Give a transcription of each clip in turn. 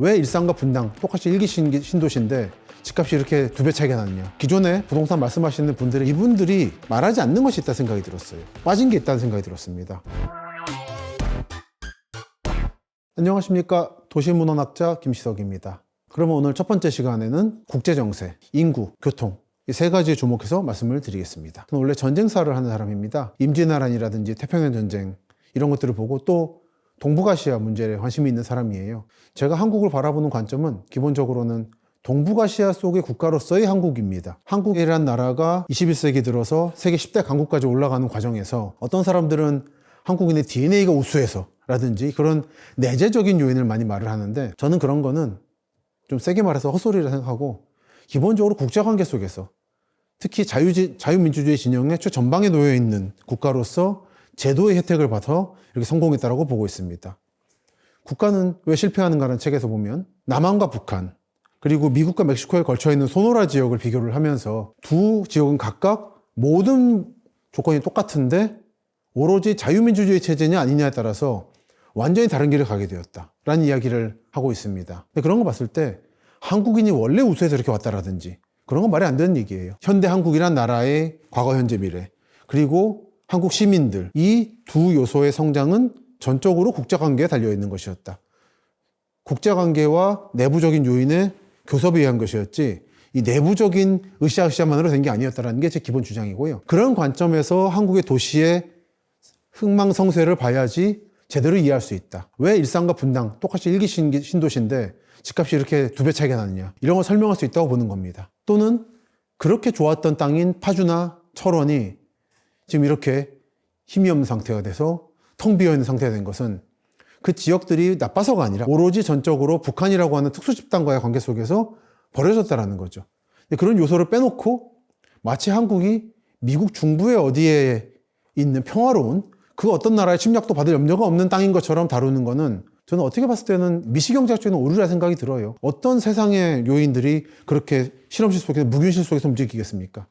왜 일산과 분당 똑같이 일기 신도시인데 집값이 이렇게 2배 차이가 났냐. 기존에 부동산 말씀하시는 분들은 이분들이 말하지 않는 것이 있다 생각이 들었어요. 빠진 게 있다는 생각이 들었습니다. 안녕하십니까. 도시문헌학자 김시석입니다. 그러면 오늘 첫 번째 시간에는 국제정세, 인구, 교통 이 세 가지에 주목해서 말씀을 드리겠습니다. 저는 원래 전쟁사를 하는 사람입니다. 임진왜란이라든지 태평양 전쟁 이런 것들을 보고 또 동북아시아 문제에 관심이 있는 사람이에요. 제가 한국을 바라보는 관점은 기본적으로는 동북아시아 속의 국가로서의 한국입니다. 한국이란 나라가 21세기 들어서 세계 10대 강국까지 올라가는 과정에서 어떤 사람들은 한국인의 DNA가 우수해서 라든지 그런 내재적인 요인을 많이 말을 하는데 저는 그런 거는 좀 세게 말해서 헛소리라 생각하고 기본적으로 국제관계 속에서 특히 자유민주주의 진영의 최전방에 놓여 있는 국가로서 제도의 혜택을 받아 이렇게 성공했다고 보고 있습니다. 국가는 왜 실패하는가라는 책에서 보면 남한과 북한 그리고 미국과 멕시코에 걸쳐 있는 소노라 지역을 비교를 하면서 두 지역은 각각 모든 조건이 똑같은데 오로지 자유민주주의 체제냐 아니냐에 따라서 완전히 다른 길을 가게 되었다라는 이야기를 하고 있습니다. 근데 그런 거 봤을 때 한국인이 원래 우수해서 이렇게 왔다라든지 그런 건 말이 안 되는 얘기예요. 현대 한국이란 나라의 과거, 현재, 미래 그리고 한국 시민들 이 두 요소의 성장은 전적으로 국제관계에 달려있는 것이었다. 국제관계와 내부적인 요인의 교섭에 의한 것이었지 이 내부적인 으쌰으쌰만으로 된 게 아니었다는 게 제 기본 주장이고요. 그런 관점에서 한국의 도시의 흥망성쇠를 봐야지 제대로 이해할 수 있다. 왜 일산과 분당 똑같이 일기 신도시인데 집값이 이렇게 2배 차이가 났냐. 이런 걸 설명할 수 있다고 보는 겁니다. 또는 그렇게 좋았던 땅인 파주나 철원이 지금 이렇게 힘이 없는 상태가 돼서 텅 비어있는 상태가 된 것은 그 지역들이 나빠서가 아니라 오로지 전적으로 북한이라고 하는 특수집단과의 관계 속에서 벌어졌다는 거죠. 그런 요소를 빼놓고 마치 한국이 미국 중부의 어디에 있는 평화로운 그 어떤 나라의 침략도 받을 염려가 없는 땅인 것처럼 다루는 거는 저는 어떻게 봤을 때는 미시경제학적인 오류라 생각이 들어요. 어떤 세상의 요인들이 그렇게 실험실 속에서 무균실 속에서 움직이겠습니까?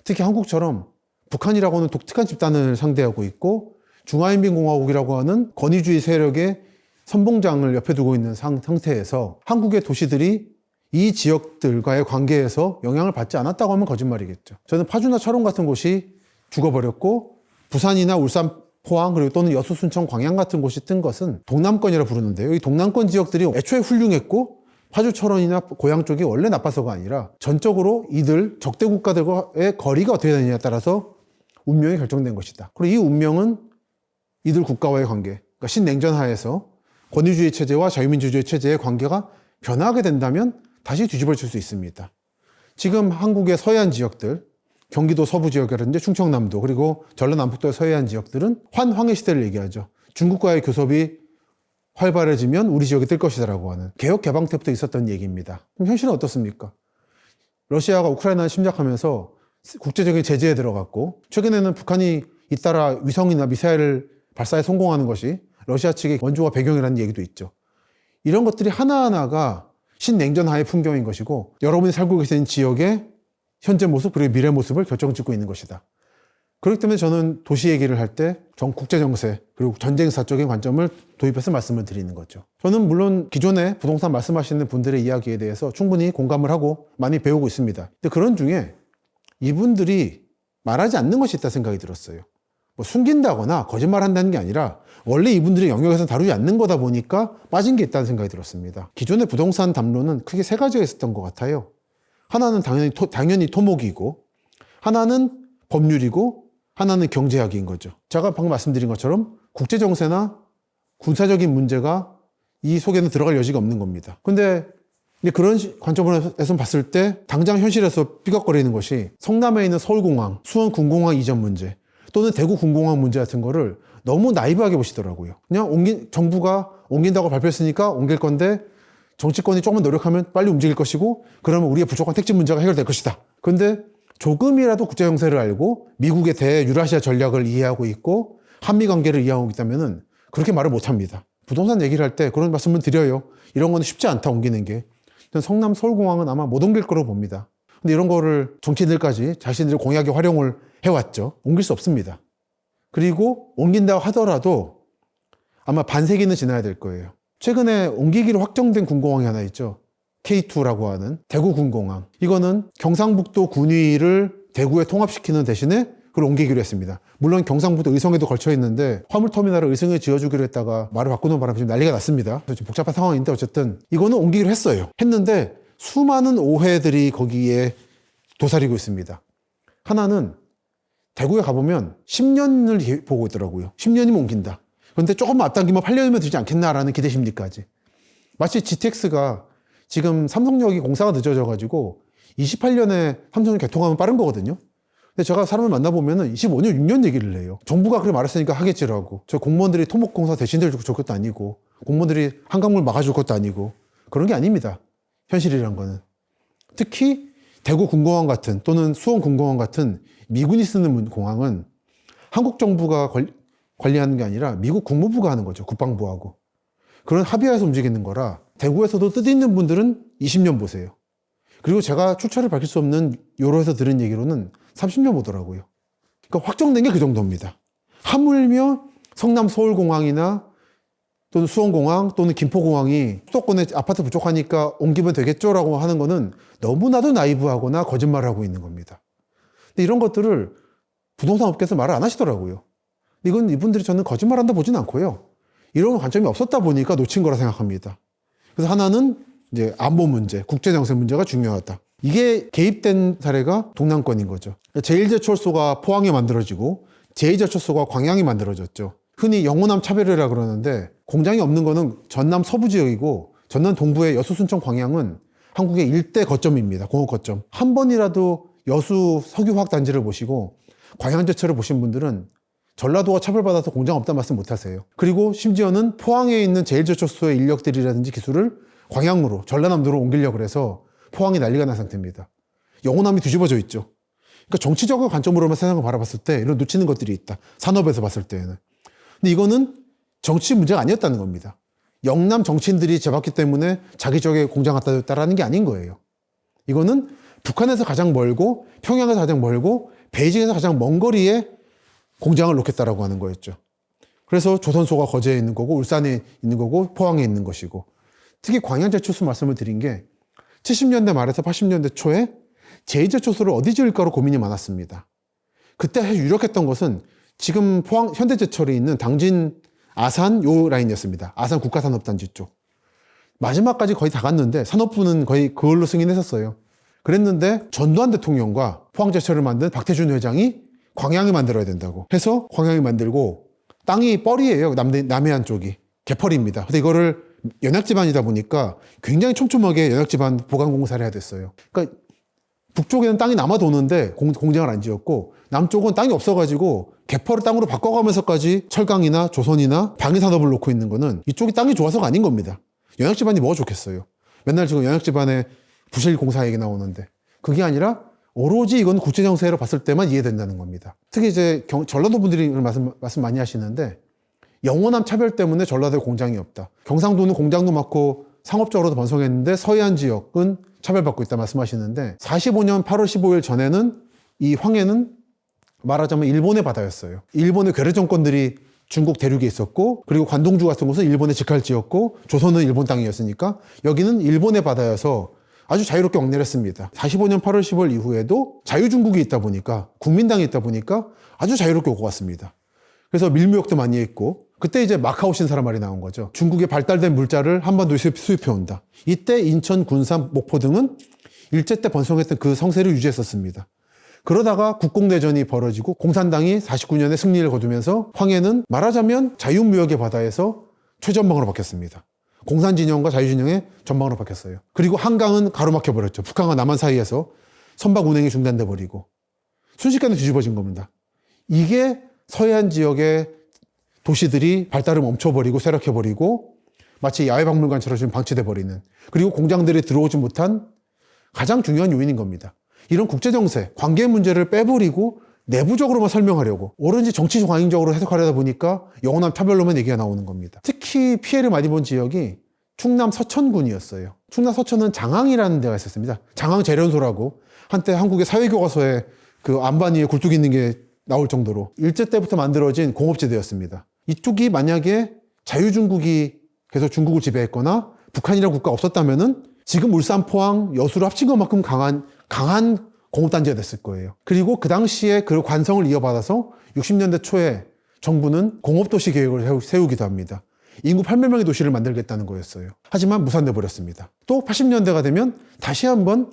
특히 한국처럼 북한이라고 하는 독특한 집단을 상대하고 있고 중화인민공화국이라고 하는 권위주의 세력의 선봉장을 옆에 두고 있는 상태에서 한국의 도시들이 이 지역들과의 관계에서 영향을 받지 않았다고 하면 거짓말이겠죠. 저는 파주나 철원 같은 곳이 죽어버렸고 부산이나 울산, 포항 그리고 또는 여수, 순천, 광양 같은 곳이 뜬 것은 동남권이라 부르는데요. 이 동남권 지역들이 애초에 훌륭했고 파주, 철원이나 고향 쪽이 원래 나빠서가 아니라 전적으로 이들 적대 국가들과의 거리가 어떻게 되느냐에 따라서 운명이 결정된 것이다. 그리고 이 운명은 이들 국가와의 관계, 그러니까 신냉전 하에서 권위주의 체제와 자유민주주의 체제의 관계가 변화하게 된다면 다시 뒤집어질 수 있습니다. 지금 한국의 서해안 지역들, 경기도 서부 지역이라든지 충청남도 그리고 전라남북도의 서해안 지역들은 환황의 시대를 얘기하죠. 중국과의 교섭이 활발해지면 우리 지역이 뜰 것이다라고 하는 개혁 개방 때부터 있었던 얘기입니다. 그럼 현실은 어떻습니까? 러시아가 우크라이나를 침략하면서 국제적인 제재에 들어갔고 최근에는 북한이 잇따라 위성이나 미사일을 발사에 성공하는 것이 러시아 측의 원조와 배경이라는 얘기도 있죠. 이런 것들이 하나하나가 신냉전 하의 풍경인 것이고 여러분이 살고 계신 지역의 현재 모습 그리고 미래 모습을 결정짓고 있는 것이다. 그렇기 때문에 저는 도시 얘기를 할 때 국제정세 그리고 전쟁사적인 관점을 도입해서 말씀을 드리는 거죠. 저는 물론 기존에 부동산 말씀하시는 분들의 이야기에 대해서 충분히 공감을 하고 많이 배우고 있습니다. 근데 그런 중에 이분들이 말하지 않는 것이 있다 생각이 들었어요. 뭐 숨긴다거나 거짓말한다는 게 아니라 원래 이분들의 영역에서 다루지 않는 거다 보니까 빠진 게 있다는 생각이 들었습니다. 기존의 부동산 담론은 크게 3가지가 있었던 것 같아요. 하나는 당연히 토목이고 하나는 법률이고 하나는 경제학인 거죠. 제가 방금 말씀드린 것처럼 국제정세나 군사적인 문제가 이 속에는 들어갈 여지가 없는 겁니다. 근데 그런 관점에서 봤을 때 당장 현실에서 삐걱거리는 것이 성남에 있는 서울공항, 수원 군공항 이전 문제 또는 대구 군공항 문제 같은 거를 너무 나이브하게 보시더라고요. 그냥 정부가 옮긴다고 발표했으니까 옮길 건데 정치권이 조금만 노력하면 빨리 움직일 것이고 그러면 우리의 부족한 택지 문제가 해결될 것이다. 그런데 조금이라도 국제정세를 알고 미국의 대유라시아 전략을 이해하고 있고 한미관계를 이해하고 있다면 그렇게 말을 못합니다. 부동산 얘기를 할 때 그런 말씀을 드려요. 이런 건 쉽지 않다 옮기는 게. 성남 서울공항은 아마 못 옮길 거라고 봅니다. 근데 이런 거를 정치인들까지 자신들의 공약에 활용을 해왔죠. 옮길 수 없습니다. 그리고 옮긴다고 하더라도 아마 반세기는 지나야 될 거예요. 최근에 옮기기로 확정된 군공항이 하나 있죠. K2라고 하는 대구 군공항. 이거는 경상북도 군위를 대구에 통합시키는 대신에 그걸 옮기기로 했습니다. 물론 경상북도 의성에도 걸쳐 있는데 화물터미널을 의성에 지어주기로 했다가 말을 바꾸는 바람에 지금 난리가 났습니다. 좀 복잡한 상황인데 어쨌든 이거는 옮기기로 했어요. 했는데 수많은 오해들이 거기에 도사리고 있습니다. 하나는 대구에 가보면 10년을 보고 있더라고요. 10년이면 옮긴다. 그런데 조금만 앞당기면 8년이면 되지 않겠나라는 기대심리까지. 마치 GTX가 지금 삼성역이 공사가 늦어져가지고 28년에 삼성역 개통하면 빠른 거거든요. 근데 제가 사람을 만나보면은 25년, 6년 얘기를 해요. 정부가 그렇게 말했으니까 하겠지라고. 저 공무원들이 토목공사 대신들 줄 것도 아니고, 공무원들이 한강물 막아줄 것도 아니고, 그런 게 아닙니다. 현실이란 거는. 특히 대구 군공항 같은 또는 수원 군공항 같은 미군이 쓰는 공항은 한국 정부가 관리하는 게 아니라 미국 국무부가 하는 거죠. 국방부하고. 그런 합의하에서 움직이는 거라 대구에서도 뜻있는 분들은 20년 보세요. 그리고 제가 출처를 밝힐 수 없는 요로에서 들은 얘기로는 30년 보더라고요. 그러니까 확정된 게 그 정도입니다. 하물며 성남 서울공항이나 또는 수원공항 또는 김포공항이 수도권에 아파트 부족하니까 옮기면 되겠죠라고 하는 거는 너무나도 나이브하거나 거짓말을 하고 있는 겁니다. 근데 이런 것들을 부동산 업계에서 말을 안 하시더라고요. 이건 이분들이 저는 거짓말한다 보진 않고요. 이런 관점이 없었다 보니까 놓친 거라 생각합니다. 그래서 하나는 이제 안보 문제, 국제정세 문제가 중요하다. 이게 개입된 사례가 동남권인 거죠. 제1제철소가 포항에 만들어지고 제2제철소가 광양에 만들어졌죠. 흔히 영호남 차별이라 그러는데 공장이 없는 거는 전남 서부 지역이고 전남 동부의 여수, 순천, 광양은 한국의 일대 거점입니다. 공업 거점. 한 번이라도 여수 석유화학 단지를 보시고 광양제철을 보신 분들은 전라도가 차별받아서 공장 없다는 말씀 못 하세요. 그리고 심지어는 포항에 있는 제1제철소의 인력들이라든지 기술을 광양으로, 전라남도로 옮기려고 해서 포항이 난리가 난 상태입니다. 영호남이 뒤집어져 있죠. 그러니까 정치적인 관점으로만 세상을 바라봤을 때 이런 놓치는 것들이 있다. 산업에서 봤을 때는. 근데 이거는 정치 문제가 아니었다는 겁니다. 영남 정치인들이 잡았기 때문에 자기 지역에 공장 갖다 줬다라는 게 아닌 거예요. 이거는 북한에서 가장 멀고 평양에서 가장 멀고 베이징에서 가장 먼 거리에 공장을 놓겠다라고 하는 거였죠. 그래서 조선소가 거제에 있는 거고 울산에 있는 거고 포항에 있는 것이고 특히 광양제철소 말씀을 드린 게 70년대 말에서 80년대 초에 제2제철소를 어디 지을까로 고민이 많았습니다. 그때 유력했던 것은 지금 포항 현대제철이 있는 당진 아산 요 라인이었습니다. 아산 국가산업단지 쪽. 마지막까지 거의 다 갔는데 산업부는 거의 그걸로 승인했었어요. 그랬는데 전두환 대통령과 포항제철을 만든 박태준 회장이 광양을 만들어야 된다고 해서 광양을 만들고 땅이 뻘이에요. 남해안 쪽이. 개펄입니다. 근데 이거를 연약지반이다 보니까 굉장히 촘촘하게 연약지반 보강공사를 해야 됐어요. 그러니까 북쪽에는 땅이 남아 도는데 공장을 안 지었고 남쪽은 땅이 없어가지고 개펄을 땅으로 바꿔가면서까지 철강이나 조선이나 방위산업을 놓고 있는 거는 이쪽이 땅이 좋아서가 아닌 겁니다. 연약지반이 뭐가 좋겠어요. 맨날 지금 연약지반에 부실 공사 얘기 나오는데 그게 아니라 오로지 이건 국제정세로 봤을 때만 이해된다는 겁니다. 특히 이제 전라도 분들이 말씀 많이 하시는데 영호남 차별 때문에 전라도에 공장이 없다. 경상도는 공장도 많고 상업적으로도 번성했는데 서해안 지역은 차별받고 있다 말씀하시는데 45년 8월 15일 전에는 이 황해는 말하자면 일본의 바다였어요. 일본의 괴뢰 정권들이 중국 대륙에 있었고 그리고 관동주 같은 곳은 일본의 직할지였고 조선은 일본 땅이었으니까 여기는 일본의 바다여서 아주 자유롭게 왕래를 했습니다. 45년 8월 15일 이후에도 자유중국이 있다 보니까 국민당이 있다 보니까 아주 자유롭게 오고 갔습니다. 그래서 밀무역도 많이 했고 그때 이제 마카오 신사란 말이 나온 거죠. 중국의 발달된 물자를 한반도에 수입해 온다. 이때 인천, 군산, 목포 등은 일제 때 번성했던 그 성세를 유지했었습니다. 그러다가 국공내전이 벌어지고 공산당이 49년에 승리를 거두면서 황해는 말하자면 자유무역의 바다에서 최전방으로 바뀌었습니다. 공산진영과 자유진영의 전방으로 바뀌었어요. 그리고 한강은 가로막혀버렸죠. 북한과 남한 사이에서 선박 운행이 중단돼 버리고 순식간에 뒤집어진 겁니다. 이게 서해안 지역의 도시들이 발달을 멈춰버리고 쇠락해버리고 마치 야외박물관처럼 지금 방치돼 버리는 그리고 공장들이 들어오지 못한 가장 중요한 요인인 겁니다. 이런 국제정세, 관계 문제를 빼버리고 내부적으로만 설명하려고 오로지 정치 광인적으로 해석하려다 보니까 영호남 차별로만 얘기가 나오는 겁니다. 특히 피해를 많이 본 지역이 충남 서천군이었어요. 충남 서천은 장항이라는 데가 있었습니다. 장항 재련소라고 한때 한국의 사회교과서에 그 안반 위에 굴뚝 있는 게 나올 정도로 일제 때부터 만들어진 공업지대였습니다. 이쪽이 만약에 자유중국이 계속 중국을 지배했거나 북한이라는 국가가 없었다면은 지금 울산, 포항, 여수를 합친 것만큼 강한 공업단지가 됐을 거예요. 그리고 그 당시에 그 관성을 이어받아서 60년대 초에 정부는 공업도시 계획을 세우기도 합니다. 인구 8만 명의 도시를 만들겠다는 거였어요. 하지만 무산돼 버렸습니다. 또 80년대가 되면 다시 한번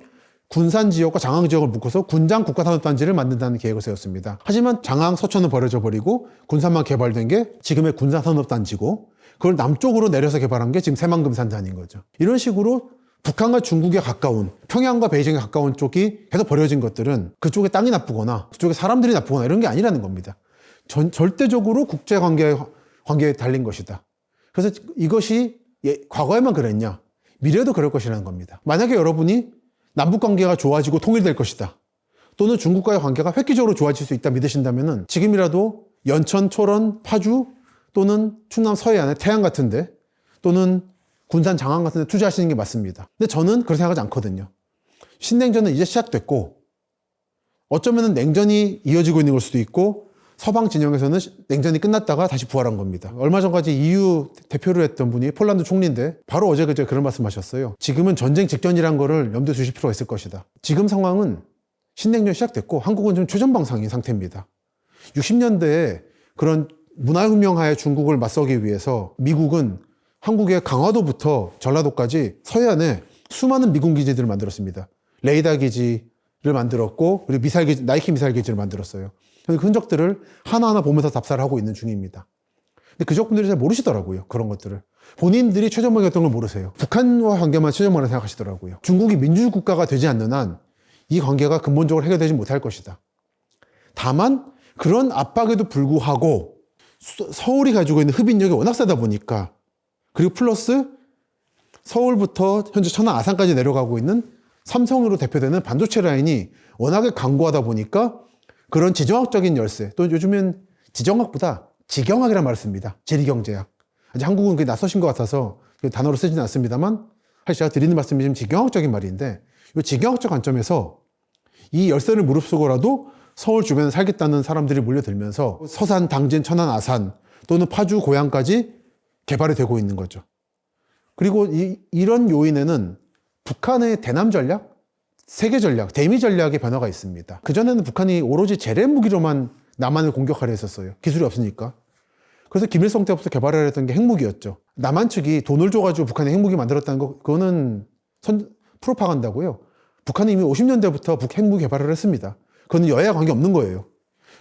군산 지역과 장항 지역을 묶어서 군장 국가산업단지를 만든다는 계획을 세웠습니다. 하지만 장항, 서천은 버려져 버리고 군산만 개발된 게 지금의 군산산업단지고 그걸 남쪽으로 내려서 개발한 게 지금 새만금산단인 거죠. 이런 식으로 북한과 중국에 가까운 평양과 베이징에 가까운 쪽이 계속 버려진 것들은 그쪽에 땅이 나쁘거나 그쪽에 사람들이 나쁘거나 이런 게 아니라는 겁니다. 절대적으로 국제관계에 달린 것이다. 그래서 이것이 과거에만 그랬냐? 미래에도 그럴 것이라는 겁니다. 만약에 여러분이 남북관계가 좋아지고 통일될 것이다. 또는 중국과의 관계가 획기적으로 좋아질 수 있다 믿으신다면 지금이라도 연천, 초론, 파주 또는 충남 서해안의 태안 같은데 또는 군산, 장항 같은 데 투자하시는 게 맞습니다. 근데 저는 그렇게 생각하지 않거든요. 신냉전은 이제 시작됐고 어쩌면 냉전이 이어지고 있는 걸 수도 있고 서방 진영에서는 냉전이 끝났다가 다시 부활한 겁니다. 얼마 전까지 EU 대표를 했던 분이 폴란드 총리인데 바로 어제 그제 그런 말씀하셨어요. 지금은 전쟁 직전이란 거를 염두에 두실 필요가 있을 것이다. 지금 상황은 신냉전이 시작됐고 한국은 좀 최전방상인 상태입니다. 60년대에 그런 문화혁명하에 중국을 맞서기 위해서 미국은 한국의 강화도부터 전라도까지 서해안에 수많은 미군 기지들을 만들었습니다. 레이더 기지를 만들었고 그리고 미사일 기지, 나이키 미사일 기지를 만들었어요. 그 흔적들을 하나하나 보면서 답사를 하고 있는 중입니다. 근데 그족분들이 잘 모르시더라고요. 그런 것들을. 본인들이 최전방이었던 걸 모르세요. 북한과 관계만 최전방이라고 생각하시더라고요. 중국이 민주주의 국가가 되지 않는 한 이 관계가 근본적으로 해결되지 못할 것이다. 다만 그런 압박에도 불구하고 서울이 가지고 있는 흡인력이 워낙 세다 보니까 그리고 플러스 서울부터 현재 천안 아산까지 내려가고 있는 삼성으로 대표되는 반도체 라인이 워낙에 강고하다 보니까 그런 지정학적인 열쇠, 또 요즘엔 지정학보다 지경학이라는 말을 씁니다. 지리경제학. 아직 한국은 그게 낯서신 것 같아서 그 단어로 쓰지는 않습니다만 사실 제가 드리는 말씀이 지금 지경학적인 말인데 이 지경학적 관점에서 이 열쇠를 무릅쓰고라도 서울 주변에 살겠다는 사람들이 몰려들면서 서산, 당진, 천안, 아산 또는 파주, 고양까지 개발이 되고 있는 거죠. 그리고 이런 요인에는 북한의 대남 전략, 세계 전략, 대미 전략의 변화가 있습니다. 그전에는 북한이 오로지 재래 무기로만 남한을 공격하려 했었어요. 기술이 없으니까. 그래서 김일성 때부터 개발을 했던 게 핵무기였죠. 남한 측이 돈을 줘가지고 북한이 핵무기 만들었다는 거, 그거는 프로파간다고요. 북한이 이미 50년대부터 핵무기 개발을 했습니다. 그거는 여야 관계 없는 거예요.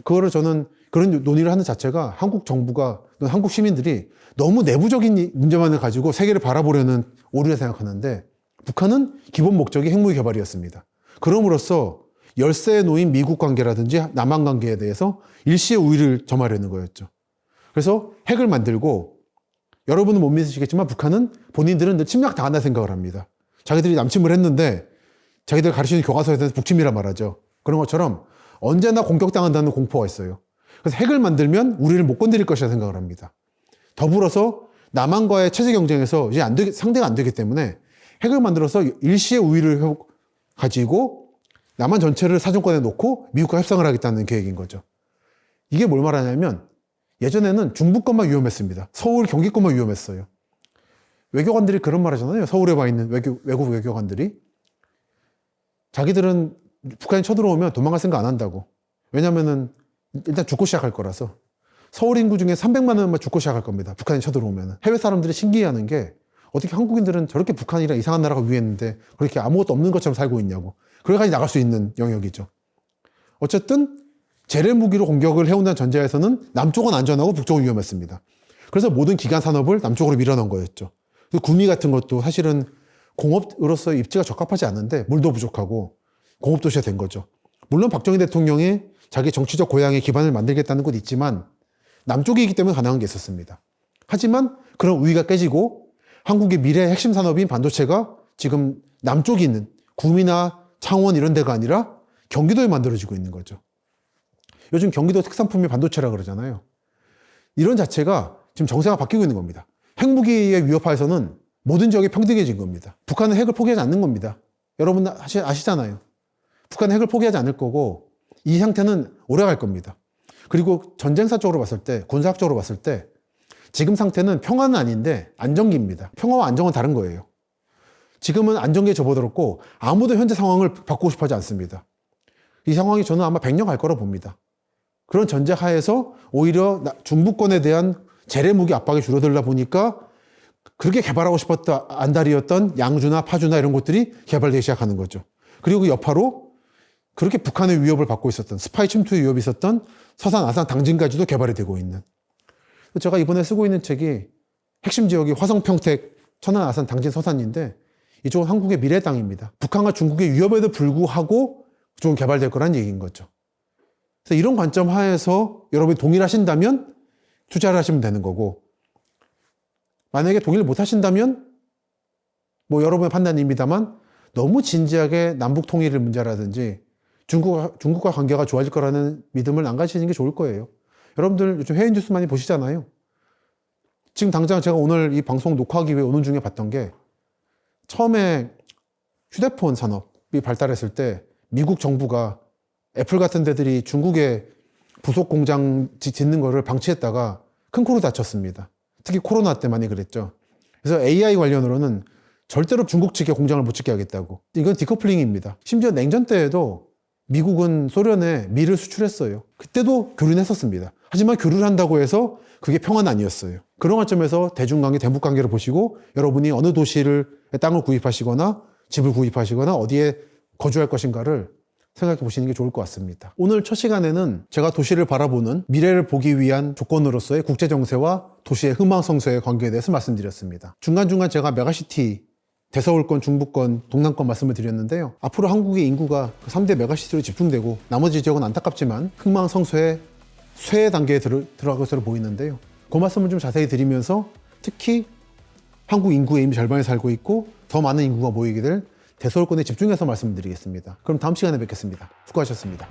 그거를 저는 그런 논의를 하는 자체가 한국 정부가, 한국 시민들이 너무 내부적인 문제만을 가지고 세계를 바라보려는 오류라 생각하는데 북한은 기본 목적이 핵무기 개발이었습니다. 그럼으로써 열세에 놓인 미국 관계라든지 남한 관계에 대해서 일시의 우위를 점하려는 거였죠. 그래서 핵을 만들고 여러분은 못 믿으시겠지만 북한은 본인들은 침략당한다 생각을 합니다. 자기들이 남침을 했는데 자기들 가르치는 교과서에 대해서 북침이라 말하죠. 그런 것처럼 언제나 공격당한다는 공포가 있어요. 그래서 핵을 만들면 우리를 못 건드릴 것이라 생각을 합니다. 더불어서 남한과의 체제 경쟁에서 이제 상대가 안 되기 때문에 핵을 만들어서 일시의 우위를 가지고 남한 전체를 사정권에 놓고 미국과 협상을 하겠다는 계획인 거죠. 이게 뭘 말하냐면 예전에는 중부권만 위험했습니다. 서울, 경기권만 위험했어요. 외교관들이 그런 말 하잖아요. 서울에 와 있는 외국 외교관들이. 자기들은 북한이 쳐들어오면 도망갈 생각 안 한다고. 왜냐면은 일단 죽고 시작할 거라서. 서울 인구 중에 300만 원만 죽고 시작할 겁니다. 북한이 쳐들어오면. 해외 사람들이 신기해하는 게 어떻게 한국인들은 저렇게 북한이랑 이상한 나라가 위에 있는데 그렇게 아무것도 없는 것처럼 살고 있냐고. 그래가지고 나갈 수 있는 영역이죠. 어쨌든 재래 무기로 공격을 해온다는 전제하에서는 남쪽은 안전하고 북쪽은 위험했습니다. 그래서 모든 기간 산업을 남쪽으로 밀어넣은 거였죠. 구미 같은 것도 사실은 공업으로서 입지가 적합하지 않은데 물도 부족하고 공업도시가 된 거죠. 물론 박정희 대통령이 자기 정치적 고향의 기반을 만들겠다는 것도 있지만 남쪽이기 때문에 가능한 게 있었습니다. 하지만 그런 우위가 깨지고 한국의 미래의 핵심 산업인 반도체가 지금 남쪽에 있는 구미나 창원 이런 데가 아니라 경기도에 만들어지고 있는 거죠. 요즘 경기도 특산품이 반도체라 그러잖아요. 이런 자체가 지금 정세가 바뀌고 있는 겁니다. 핵무기의 위협하에서는 모든 지역이 평등해진 겁니다. 북한은 핵을 포기하지 않는 겁니다. 여러분 아시잖아요. 북한은 핵을 포기하지 않을 거고 이 상태는 오래 갈 겁니다. 그리고 전쟁사적으로 봤을 때, 군사학적으로 봤을 때 지금 상태는 평화는 아닌데 안정기입니다. 평화와 안정은 다른 거예요. 지금은 안정기에 접어들었고 아무도 현재 상황을 바꾸고 싶어 하지 않습니다. 이 상황이 저는 아마 100년 갈 거라 봅니다. 그런 전제 하에서 오히려 중부권에 대한 재래무기 압박이 줄어들다 보니까 그렇게 개발하고 싶었던 안달이었던 양주나 파주나 이런 곳들이 개발되기 시작하는 거죠. 그리고 그 여파로 그렇게 북한의 위협을 받고 있었던 스파이 침투의 위협이 있었던 서산, 아산, 당진까지도 개발이 되고 있는. 제가 이번에 쓰고 있는 책이 핵심 지역이 화성, 평택, 천안, 아산, 당진, 서산인데 이쪽은 한국의 미래 땅입니다. 북한과 중국의 위협에도 불구하고 좀 개발될 거란 얘기인 거죠. 그래서 이런 관점 하에서 여러분이 동일하신다면 투자를 하시면 되는 거고, 만약에 동의를 못 하신다면 뭐 여러분의 판단입니다만 너무 진지하게 남북 통일의 문제라든지 중국과 관계가 좋아질 거라는 믿음을 안 가지시는 게 좋을 거예요. 여러분들 요즘 해외 뉴스 많이 보시잖아요. 지금 당장 제가 오늘 이 방송 녹화하기 위해 오는 중에 봤던 게 처음에 휴대폰 산업이 발달했을 때 미국 정부가 애플 같은 데들이 중국에 부속 공장 짓는 거를 방치했다가 큰 코로 다쳤습니다. 특히 코로나 때 많이 그랬죠. 그래서 AI 관련으로는 절대로 중국 측에 공장을 못 짓게 하겠다고. 이건 디커플링입니다. 심지어 냉전 때에도 미국은 소련에 미를 수출했어요. 그때도 교류를 했었습니다. 하지만 교류를 한다고 해서 그게 평화는 아니었어요. 그런 관점에서 대중관계, 대북관계를 보시고 여러분이 어느 도시를 땅을 구입하시거나 집을 구입하시거나 어디에 거주할 것인가를 생각해 보시는 게 좋을 것 같습니다. 오늘 첫 시간에는 제가 도시를 바라보는 미래를 보기 위한 조건으로서의 국제정세와 도시의 흥망성쇠의 관계에 대해서 말씀드렸습니다. 중간중간 제가 메가시티, 대서울권, 중부권, 동남권 말씀을 드렸는데요. 앞으로 한국의 인구가 3대 메가시티로 집중되고 나머지 지역은 안타깝지만 흥망성쇠의 쇠 단계에 들어갈 것으로 보이는데요. 그 말씀을 좀 자세히 드리면서 특히 한국 인구의 이미 절반이 살고 있고 더 많은 인구가 모이게 될 대서울권에 집중해서 말씀드리겠습니다. 그럼 다음 시간에 뵙겠습니다. 수고하셨습니다.